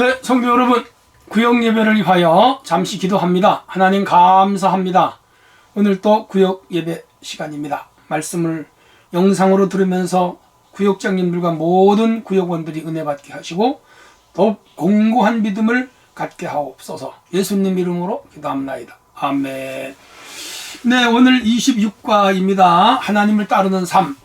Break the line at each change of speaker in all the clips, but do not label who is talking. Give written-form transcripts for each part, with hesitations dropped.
네, 성도 여러분, 구역 예배를 위하여 잠시 기도합니다. 하나님 감사합니다. 오늘 또 구역 예배 시간입니다. 말씀을 영상으로 들으면서 구역장님들과 모든 구역원들이 은혜 받게 하시고 더욱 공고한 믿음을 갖게 하옵소서. 예수님 이름으로 기도합나이다. 아멘. 네, 오늘 26과입니다. 하나님을 따르는 삶.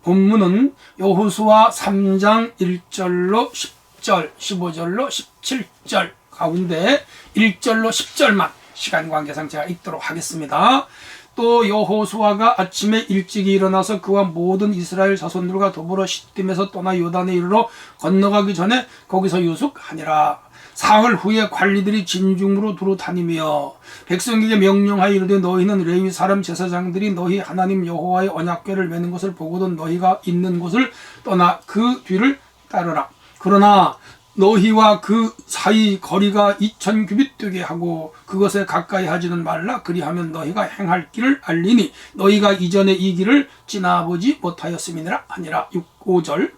본문은 여호수아 3장 1절로 10절, 15절로 17절 가운데 1절로 10절만 시간 관계상 제가 읽도록 하겠습니다. 또 여호수아가 아침에 일찍이 일어나서 그와 모든 이스라엘 자손들과 더불어 시딤에서 떠나 요단에 이르러 건너가기 전에 거기서 유숙하니라. 사흘 후에 관리들이 진중으로 두루 다니며 백성에게 명령하여 이르되 너희는 레위 사람 제사장들이 너희 하나님 여호와의 언약궤를 메는 것을 보고도 너희가 있는 곳을 떠나 그 뒤를 따르라. 그러나 너희와 그 사이 거리가 2000규빗 되게 하고 그것에 가까이 하지는 말라. 그리하면 너희가 행할 길을 알리니 너희가 이전에 이 길을 지나보지 못하였음이니라 하니라. 5절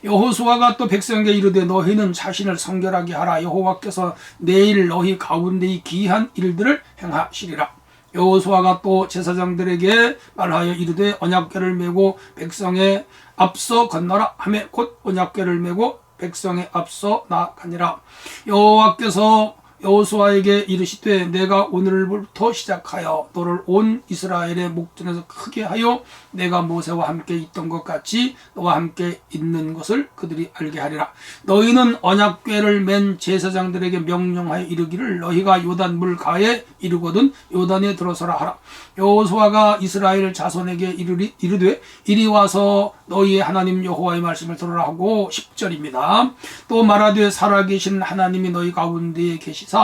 여호수아가 또 백성에게 이르되 너희는 자신을 성결하게 하라. 여호와께서 내일 너희 가운데 이 기이한 일들을 행하시리라. 여호수아가 또 제사장들에게 말하여 이르되 언약궤를 메고 백성에 앞서 건너라 하매 곧 언약궤를 메고 백성에 앞서 나아가니라. 여호와께서 여호수아에게 이르시되 내가 오늘부터 시작하여 너를 온 이스라엘의 목전에서 크게 하여 내가 모세와 함께 있던 것 같이 너와 함께 있는 것을 그들이 알게 하리라. 너희는 언약궤를 맨 제사장들에게 명령하여 이르기를 너희가 요단 물가에 이르거든 요단에 들어서라 하라. 여호수아가 이스라엘 자손에게 이르되 이리 와서 너희의 하나님 여호와의 말씀을 들으라 하고 10절입니다. 또 말하되 살아계신 하나님이 너희 가운데에 계시사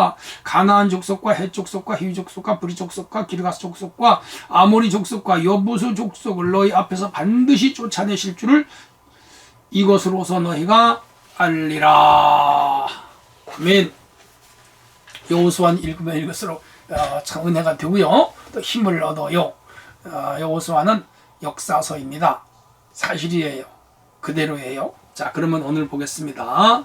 가나안 족속과 헷 족속과 히위 족속과 브리 족속과 기르가스 족속과 아모리 족속과 여부수 족속을 너희 앞에서 반드시 쫓아내실 줄을 이것으로서 너희가 알리라. 아멘. 여호수아는 읽으면 읽을수록 참 은혜가 되고요. 또 힘을 얻어요. 여호수아는 역사서입니다. 사실이에요. 그대로예요. 자, 그러면 오늘 보겠습니다.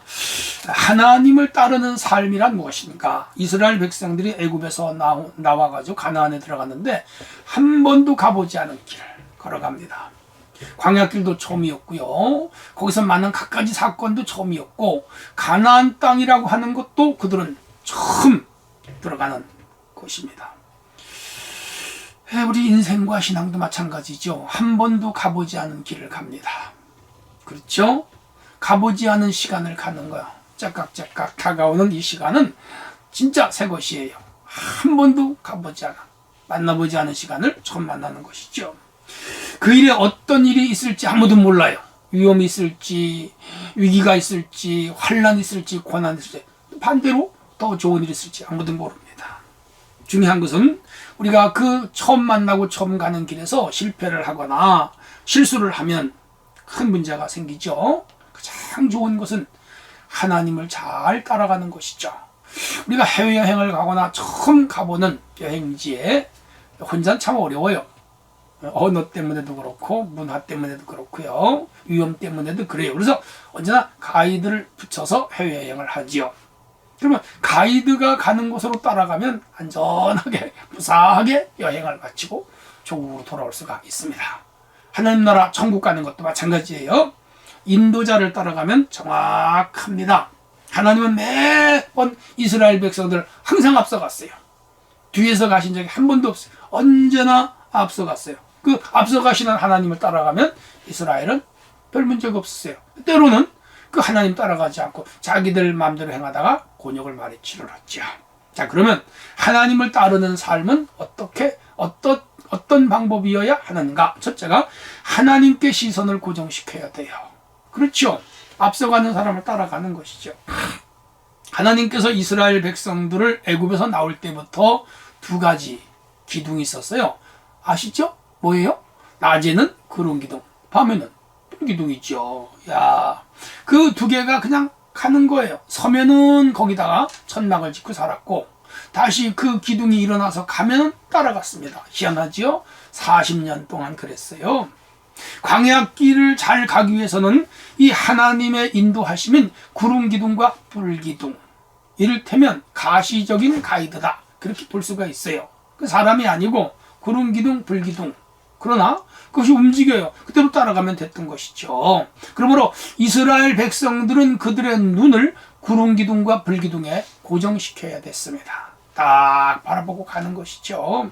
하나님을 따르는 삶이란 무엇인가? 이스라엘 백성들이 애굽에서 나와가지고 가나안에 들어갔는데 한 번도 가보지 않은 길을 걸어갑니다. 광야길도 처음이었고요. 거기서 많은 갖가지 사건도 처음이었고 가나안 땅이라고 하는 것도 그들은 처음 들어가는 곳입니다. 우리 인생과 신앙도 마찬가지죠. 한 번도 가보지 않은 길을 갑니다. 그렇죠? 가보지 않은 시간을 가는 거야. 짝깍짝깍 다가오는 이 시간은 진짜 새 것이에요. 한 번도 가보지 않아. 만나보지 않은 시간을 처음 만나는 것이죠. 그 일에 어떤 일이 있을지 아무도 몰라요. 위험이 있을지, 위기가 있을지, 환란이 있을지, 고난이 있을지, 반대로 더 좋은 일이 있을지 아무도 모릅니다. 중요한 것은 우리가 그 처음 만나고 처음 가는 길에서 실패를 하거나 실수를 하면 큰 문제가 생기죠. 가장 좋은 것은 하나님을 잘 따라가는 것이죠. 우리가 해외여행을 가거나 처음 가보는 여행지에 혼자는 참 어려워요. 언어 때문에도 그렇고 문화 때문에도 그렇고요. 위험 때문에도 그래요. 그래서 언제나 가이드를 붙여서 해외여행을 하지요. 그러면 가이드가 가는 곳으로 따라가면 안전하게 무사하게 여행을 마치고 조국으로 돌아올 수가 있습니다. 하나님 나라 천국 가는 것도 마찬가지예요. 인도자를 따라가면 정확합니다. 하나님은 매번 이스라엘 백성들 항상 앞서갔어요. 뒤에서 가신 적이 한 번도 없어요. 언제나 앞서갔어요. 그 앞서가시는 하나님을 따라가면 이스라엘은 별 문제가 없었어요. 때로는 그 하나님 따라가지 않고 자기들 마음대로 행하다가 곤욕을 많이 치르렀죠. 자, 그러면 하나님을 따르는 삶은 어떤 방법이어야 하는가? 첫째가 하나님께 시선을 고정시켜야 돼요. 그렇죠. 앞서가는 사람을 따라가는 것이죠. 하나님께서 이스라엘 백성들을 애굽에서 나올 때부터 두 가지 기둥이 있었어요. 아시죠? 뭐예요? 낮에는 구름 기둥, 밤에는 불 기둥이죠. 야, 그 두 개가 그냥 가는 거예요. 서면은 거기다가 천막을 짓고 살았고 다시 그 기둥이 일어나서 가면 따라갔습니다. 희한하지요? 40년 동안 그랬어요. 광야길을 잘 가기 위해서는 이 하나님의 인도하심인 구름 기둥과 불 기둥, 이를테면 가시적인 가이드다, 그렇게 볼 수가 있어요. 그 사람이 아니고 구름 기둥, 불 기둥. 그러나 그것이 움직여요. 그대로 따라가면 됐던 것이죠. 그러므로 이스라엘 백성들은 그들의 눈을 구름 기둥과 불 기둥에 고정시켜야 됐습니다. 딱 바라보고 가는 것이죠.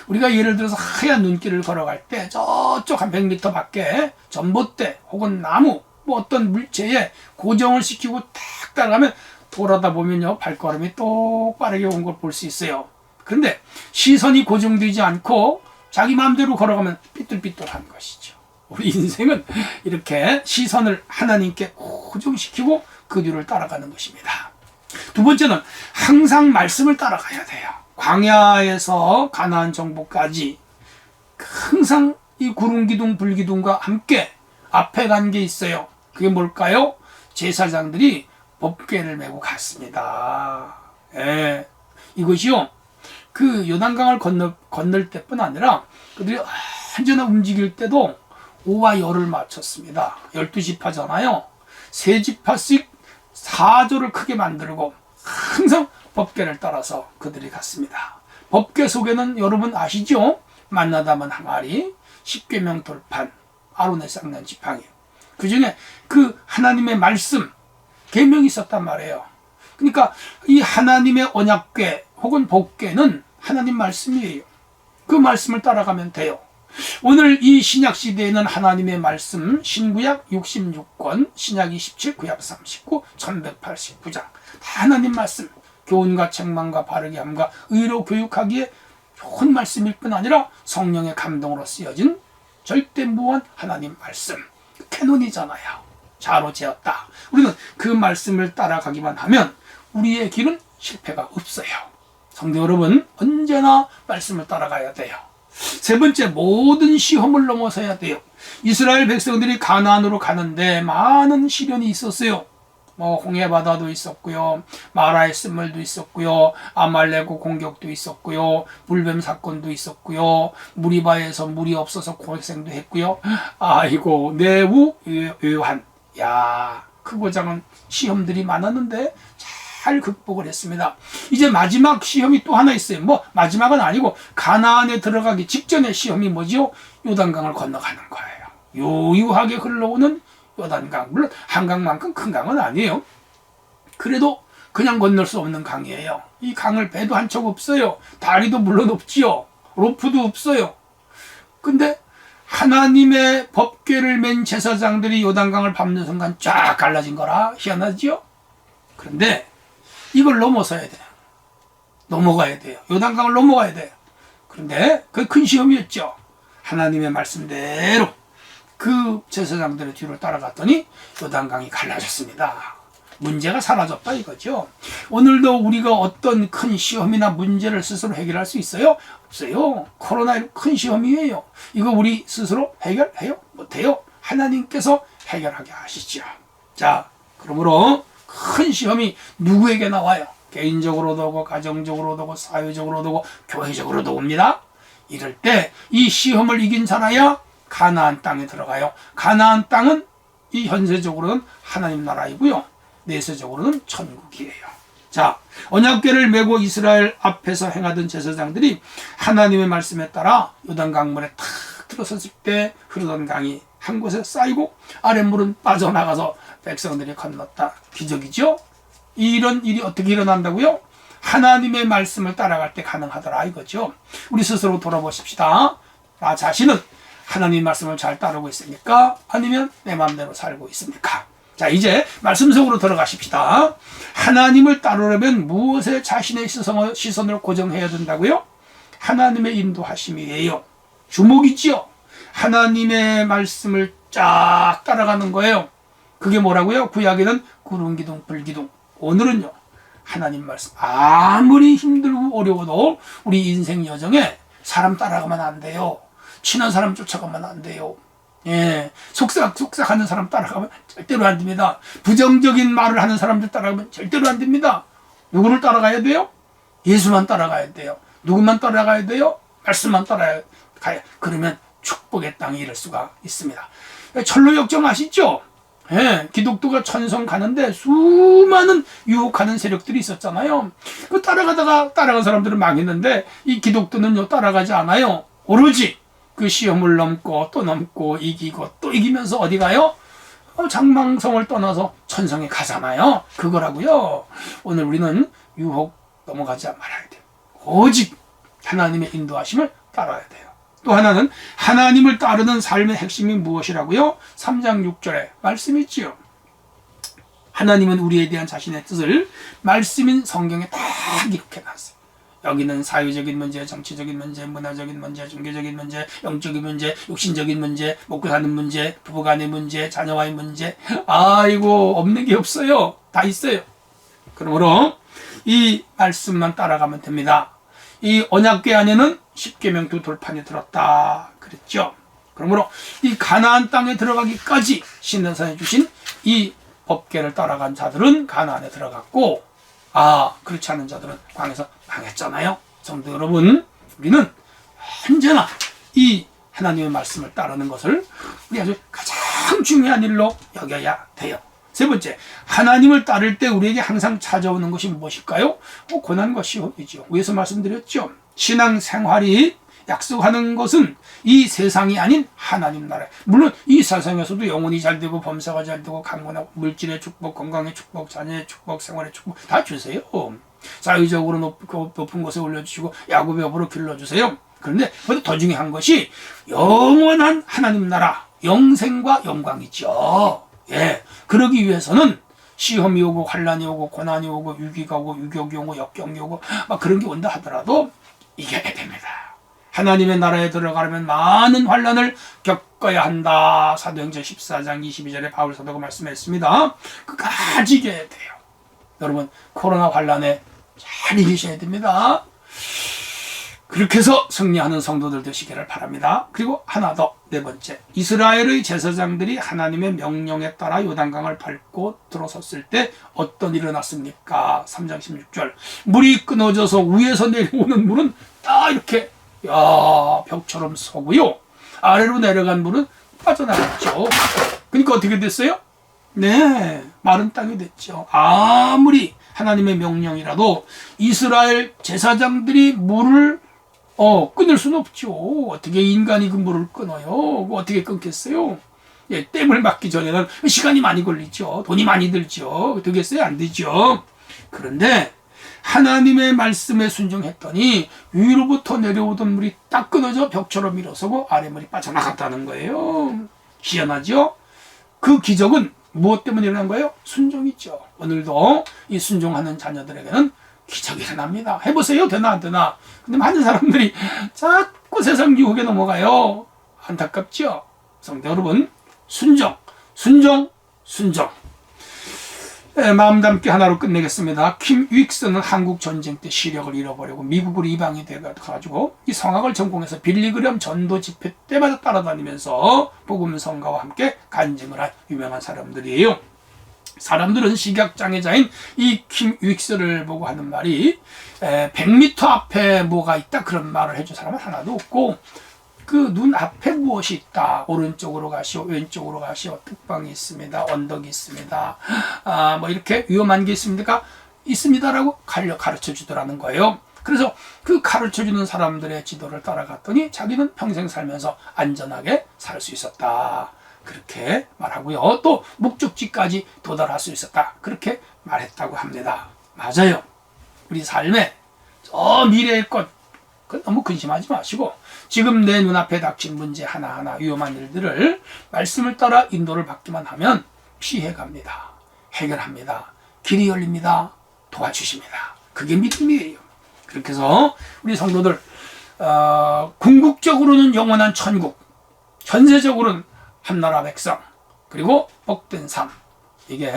우리가 예를 들어서 하얀 눈길을 걸어갈 때 저쪽 한 100m 밖에 전봇대 혹은 나무, 뭐 어떤 물체에 고정을 시키고 딱 따라가면 돌아다 보면요, 발걸음이 똑바르게 온 걸 볼 수 있어요. 그런데 시선이 고정되지 않고 자기 마음대로 걸어가면 삐뚤삐뚤한 것이죠. 우리 인생은 이렇게 시선을 하나님께 고정시키고 그 뒤를 따라가는 것입니다. 두 번째는 항상 말씀을 따라가야 돼요. 광야에서 가나안 정복까지 항상 이 구름 기둥, 불 기둥과 함께 앞에 간 게 있어요. 그게 뭘까요? 제사장들이 법궤를 메고 갔습니다. 예, 이것이요, 그 요단강을 건널 때뿐 아니라 그들이 언제나 움직일 때도 오와 열을 맞췄습니다. 12지파잖아요. 3지파씩 4조를 크게 만들고 항상 법궤를 따라서 그들이 갔습니다. 법궤 속에는 여러분 아시죠? 만나다만 항아리, 십계명 돌판, 아론의 쌍난 지팡이, 그 중에 그 하나님의 말씀, 계명이 있었단 말이에요. 그러니까 이 하나님의 언약궤 혹은 법궤는 하나님 말씀이에요. 그 말씀을 따라가면 돼요. 오늘 이 신약 시대에는 하나님의 말씀, 신구약 66권, 신약 27, 구약 39, 1189장 다 하나님 말씀, 교훈과 책망과 바르게 함과 의로 교육하기에 좋은 말씀일 뿐 아니라 성령의 감동으로 쓰여진 절대 무한 하나님 말씀, 캐논이잖아요. 자로 재었다. 우리는 그 말씀을 따라가기만 하면 우리의 길은 실패가 없어요. 성도 여러분, 언제나 말씀을 따라가야 돼요. 세 번째, 모든 시험을 넘어서야 돼요. 이스라엘 백성들이 가나안으로 가는데 많은 시련이 있었어요. 홍해바다도 있었고요, 마라의 쓴물도 있었고요, 아말렉의 공격도 있었고요, 물뱀 사건도 있었고요, 무리바에서 물이 없어서 고생도 했고요. 아이고, 내우 요한, 야, 크고 작은 시험들이 많았는데 잘 극복을 했습니다. 이제 마지막 시험이 또 하나 있어요. 마지막은 아니고 가나안에 들어가기 직전의 시험이 뭐죠? 요단강을 건너가는 거예요. 요유하게 흘러오는 요단강. 물론 한강만큼 큰 강은 아니에요. 그래도 그냥 건널 수 없는 강이에요. 이 강을 배도 한 척 없어요. 다리도 물론 없지요. 로프도 없어요. 근데 하나님의 법궤를 맨 제사장들이 요단강을 밟는 순간 쫙 갈라진 거라 희한하지요? 그런데 이걸 넘어서야 돼요. 넘어가야 돼요. 요단강을 넘어가야 돼요. 그런데 그 큰 시험이었죠. 하나님의 말씀대로 그 제사장들의 뒤를 따라갔더니 요단강이 갈라졌습니다. 문제가 사라졌다 이거죠. 오늘도 우리가 어떤 큰 시험이나 문제를 스스로 해결할 수 있어요? 없어요. 코로나19 큰 시험이에요. 이거 우리 스스로 해결해요? 못해요. 하나님께서 해결하게 하시죠. 자, 그러므로 큰 시험이 누구에게나 와요. 개인적으로도 오고, 가정적으로도 오고, 사회적으로도 오고, 교회적으로도 옵니다. 이럴 때 이 시험을 이긴 자라야 가나안 땅에 들어가요. 가나안 땅은 이 현세적으로는 하나님 나라이고요, 내세적으로는 천국이에요. 자, 언약궤를 메고 이스라엘 앞에서 행하던 제사장들이 하나님의 말씀에 따라 요단강물에 탁 들어섰을 때 흐르던 강이 한 곳에 쌓이고 아랫물은 빠져나가서 백성들이 건넜다. 기적이죠? 이런 일이 어떻게 일어난다고요? 하나님의 말씀을 따라갈 때 가능하더라 이거죠. 우리 스스로 돌아보십시다. 나 자신은 하나님의 말씀을 잘 따르고 있습니까? 아니면 내 마음대로 살고 있습니까? 자, 이제 말씀 속으로 들어가십시다. 하나님을 따르려면 무엇에 자신의 시선을 고정해야 된다고요? 하나님의 인도하심이에요. 주목이지요. 하나님의 말씀을 쫙 따라가는 거예요. 그게 뭐라고요? 구약에는 구름기둥, 불기둥. 오늘은요, 하나님 말씀. 아무리 힘들고 어려워도 우리 인생 여정에 사람 따라가면 안 돼요. 친한 사람 쫓아가면 안 돼요. 예, 속삭 하는 사람 따라가면 절대로 안 됩니다. 부정적인 말을 하는 사람들 따라가면 절대로 안 됩니다. 누구를 따라가야 돼요? 예수만 따라가야 돼요. 누구만 따라가야 돼요? 말씀만 따라가야. 그러면 축복의 땅에 이를 수가 있습니다. 철로 역정 아시죠? 예, 기독교가 천성 가는데 수많은 유혹하는 세력들이 있었잖아요. 그 따라간 사람들은 망했는데 이 기독교는요 따라가지 않아요. 오로지 그 시험을 넘고 또 넘고 이기고 또 이기면서 어디 가요? 장망성을 떠나서 천성에 가잖아요. 그거라고요. 오늘 우리는 유혹 넘어가지 말아야 돼요. 오직 하나님의 인도하심을 따라야 돼요. 또 하나는 하나님을 따르는 삶의 핵심이 무엇이라고요? 3장 6절에 말씀이 있지요. 하나님은 우리에 대한 자신의 뜻을 말씀인 성경에 딱 기록해놨어요. 여기는 사회적인 문제, 정치적인 문제, 문화적인 문제, 종교적인 문제, 영적인 문제, 육신적인 문제, 먹고 사는 문제, 부부간의 문제, 자녀와의 문제. 아이고 없는 게 없어요. 다 있어요. 그러므로 이 말씀만 따라가면 됩니다. 이 언약궤 안에는 십계명도 돌판이 들었다 그랬죠. 그러므로 이 가나안 땅에 들어가기까지 신내산에 주신 이 법궤를 따라간 자들은 가나안에 들어갔고, 그렇지 않은 자들은 광에서 망했잖아요. 성도 여러분, 우리는 언제나 이 하나님의 말씀을 따르는 것을 우리 아주 가장 중요한 일로 여겨야 돼요. 세 번째, 하나님을 따를 때 우리에게 항상 찾아오는 것이 무엇일까요? 고난과 시험이죠. 위에서 말씀드렸죠. 신앙생활이 약속하는 것은 이 세상이 아닌 하나님 나라. 물론 이 세상에서도 영혼이 잘 되고 범사가 잘 되고 강건하고 물질의 축복, 건강의 축복, 자녀의 축복, 생활의 축복 다 주세요. 사회적으로 높은 곳에 올려주시고 야곱의 업으로 길러주세요. 그런데 더 중요한 것이 영원한 하나님 나라, 영생과 영광이죠. 예, 그러기 위해서는 시험이 오고 환난이 오고 고난이 오고 위기가 오고 유격이 오고 역경이 오고 막 그런 게 온다 하더라도 이겨야 됩니다. 하나님의 나라에 들어가려면 많은 환난을 겪어야 한다. 사도행전 14장 22절에 바울 사도가 말씀했습니다. 끝까지 이겨야 돼요. 여러분, 코로나 환난에 잘 이기셔야 됩니다. 그렇게 해서 승리하는 성도들 되시기를 바랍니다. 그리고 하나 더, 네 번째, 이스라엘의 제사장들이 하나님의 명령에 따라 요단강을 밟고 들어섰을 때 어떤 일이 일어났습니까? 3장 16절, 물이 끊어져서 위에서 내려오는 물은 딱 이렇게 벽처럼 서고요, 아래로 내려간 물은 빠져나갔죠. 그러니까 어떻게 됐어요? 네, 마른 땅이 됐죠. 아무리 하나님의 명령이라도 이스라엘 제사장들이 물을 끊을 수는 없죠. 어떻게 인간이 그 물을 끊어요? 어떻게 끊겠어요? 예, 댐을 막기 전에는 시간이 많이 걸리죠. 돈이 많이 들죠. 되겠어요? 안 되죠. 그런데 하나님의 말씀에 순종했더니 위로부터 내려오던 물이 딱 끊어져 벽처럼 일어서고 아래물이 빠져나갔다는 거예요. 희한하죠? 그 기적은 무엇 때문에 일어난 거예요? 순종이죠. 오늘도 이 순종하는 자녀들에게는 기적이 일어납니다. 해보세요. 되나 안 되나? 근데 많은 사람들이 자꾸 세상 유혹에 넘어가요. 안타깝죠? 성도 여러분, 순종. 마음 담기 하나로 끝내겠습니다. 킴 윅스는 한국 전쟁 때 시력을 잃어버리고 미국으로 이방이 돼가지고 이 성악을 전공해서 빌리그램 전도 집회 때마다 따라다니면서 복음 성가와 함께 간증을 한 유명한 사람들이에요. 사람들은 시각장애자인 이 킴 윅스를 보고 하는 말이 100m 앞에 뭐가 있다 그런 말을 해준 사람은 하나도 없고, 그 눈 앞에 무엇이 있다, 오른쪽으로 가시오, 왼쪽으로 가시오, 특방이 있습니다, 언덕이 있습니다, 뭐 이렇게 위험한 게 있습니까? 있습니다라고 가르쳐 주더라는 거예요. 그래서 그 가르쳐 주는 사람들의 지도를 따라갔더니 자기는 평생 살면서 안전하게 살 수 있었다, 그렇게 말하고요. 또 목적지까지 도달할 수 있었다, 그렇게 말했다고 합니다. 맞아요. 우리 삶에 저 미래의 것 너무 근심하지 마시고 지금 내 눈앞에 닥친 문제 하나하나, 위험한 일들을 말씀을 따라 인도를 받기만 하면 피해갑니다. 해결합니다. 길이 열립니다. 도와주십니다. 그게 믿음이에요. 그렇게 해서 우리 성도들 궁극적으로는 영원한 천국, 현세적으로는 한나라 백성, 그리고 복된 삶, 이게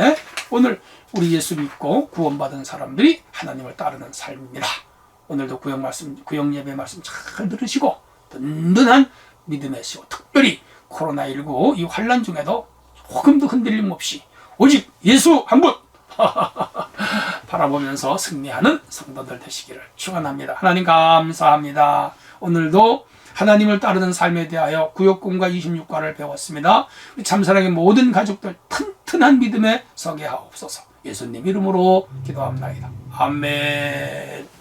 오늘 우리 예수 믿고 구원받은 사람들이 하나님을 따르는 삶입니다. 오늘도 구역 예배 말씀 잘 들으시고 든든한 믿음의 시호, 특별히 코로나19 이 환난 중에도 조금도 흔들림 없이 오직 예수 한 분 바라보면서 승리하는 성도들 되시기를 축원합니다. 하나님 감사합니다. 오늘도 하나님을 따르는 삶에 대하여 구역공과 26과를 배웠습니다. 우리 참사랑의 모든 가족들 튼튼한 믿음에 서게 하옵소서. 예수님 이름으로 기도합니다. 아멘.